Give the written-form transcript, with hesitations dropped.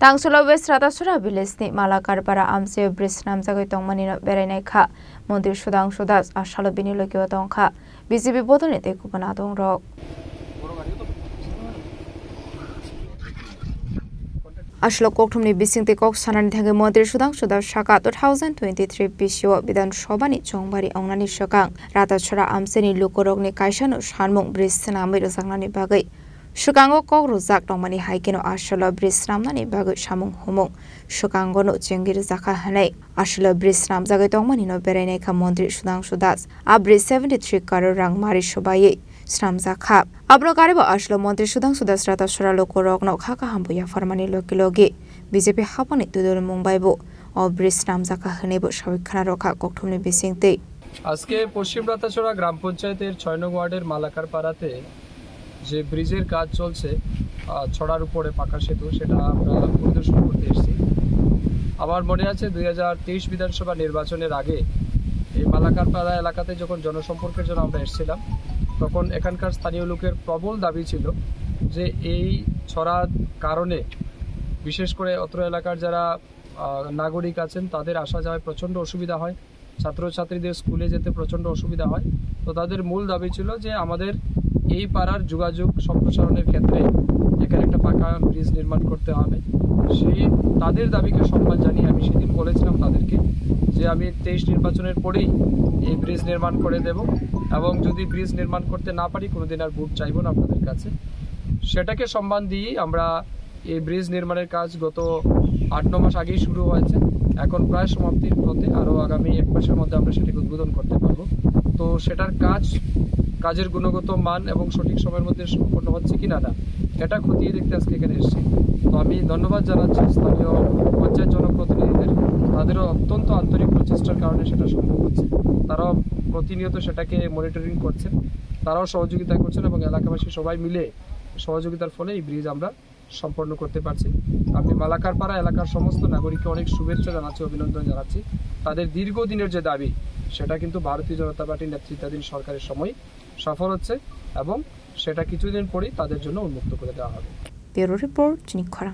Tangsula West Ratasura Village ni Malakar para Amse Bris Namzago Tongmanino Bereneka, Mondir Sudang Sudas, Ashalabini Lokiotonka, BCB Botonete Kupanatong Rock. Ashlokoktumni Bisingte Kok Sanan Tange Mondir Sudang Sudas Shaka 2023 Bisho Bidan Shobani Chongbari Onani Shokang, Ratasura Amseni Lukorogni Kaishano Shanmong Bris Namir Zangnani Bagay. Shukango kok ruzak tongmani haikeno ashalo bris namnani bagu shamung humung shukango no chengir zaka hanai ashalo bris nam zagai tongmani no berenai ka Mondir Sudang Sudas abri 73 karo rang mari shobaye sram zakha abro karibo ashalo Mondir Sudang Sudas Ratasura lokorok no khaka hambuya farmani lokilogi BJP hapani tudor Mumbai bo o bris nam zaka hanebo shawikhana rokha kokthumni bisingte আজকে পশ্চিম রাতাছড়া গ্রাম পঞ্চায়েতের 6 নং ওয়ার্ডের মালাকার পাড়াতে যে ব্রিজের কাজ চলছে ছড়ার উপরে পাকা সেতু সেটা আমরা পরিদর্শন করতে এসেছি। আমার মনে আছে 2023 বিধানসভা নির্বাচনের আগে এই মালাকার পাড়া এলাকাতে যখন জনসম্পর্কের জন্য আমরা এসেছিলাম তখন এখানকার স্থানীয় লোকের প্রবল দাবি ছিল যে এই ছড়ার কারণে বিশেষ করে অত্র এলাকার যারা নাগরিক আছেন তাদের আসা যাওয়ায় প্রচণ্ড অসুবিধা হয়, ছাত্রছাত্রীদের স্কুলে যেতে প্রচণ্ড অসুবিধা হয়। তো তাদের মূল দাবি ছিল যে আমাদের এই পাড়ার যোগাযোগ সম্প্রসারণের ক্ষেত্রে এখানে একটা পাকা ব্রিজ নির্মাণ করতে হবে। সেই তাদের দাবিকে সম্মান জানিয়ে আমি সেদিন বলেছিলাম তাদেরকে যে আমি 23 নির্বাচনের পরেই এই ব্রিজ নির্মাণ করে দেব এবং যদি ব্রিজ নির্মাণ করতে না পারি কোনোদিন আর ভোট চাইব না আপনাদের কাছে। সেটাকে সম্মান দিয়ে আমরা এই ব্রিজ নির্মাণের কাজ গত 8-9 মাস আগেই শুরু হয়েছে, এখন প্রায় সমাপ্তির পথে, আরও আগামী 1 মাসের মধ্যে আমরা সেটাকে উদ্বোধন করতে পারবো। তো সেটার কাজের গুণগত মান এবং সঠিক সময়ের মধ্যে সম্পন্ন হচ্ছে কিনা না এটা খতিয়ে দেখতে আজকে এখানে এসেছি। তো আমি ধন্যবাদ জানাচ্ছি স্থানীয় পঞ্চায়েত জনপ্রতিনিধিদের, তাদেরও অত্যন্ত আন্তরিক প্রচেষ্টার কারণে সেটা সম্ভব হচ্ছে। তারাও প্রতিনিয়ত সেটাকে মনিটরিং করছেন, তারাও সহযোগিতা করছেন এবং এলাকাবাসী সবাই মিলে সহযোগিতার ফলে এই ব্রিজ আমরা সম্পন্ন করতে পারছি। আমি মালাকার পাড়া এলাকার সমস্ত নাগরিককে অনেক শুভেচ্ছা জানাচ্ছি, অভিনন্দন জানাচ্ছি। তাদের দীর্ঘদিনের যে দাবি সেটা কিন্তু ভারতীয় জনতা পার্টির নেতৃত্বাধীন সরকারের সময় সফল হচ্ছে এবং সেটা কিছুদিন পরেই তাদের জন্য উন্মুক্ত করে দেওয়া হবে। Bureau report, চিনিখরা।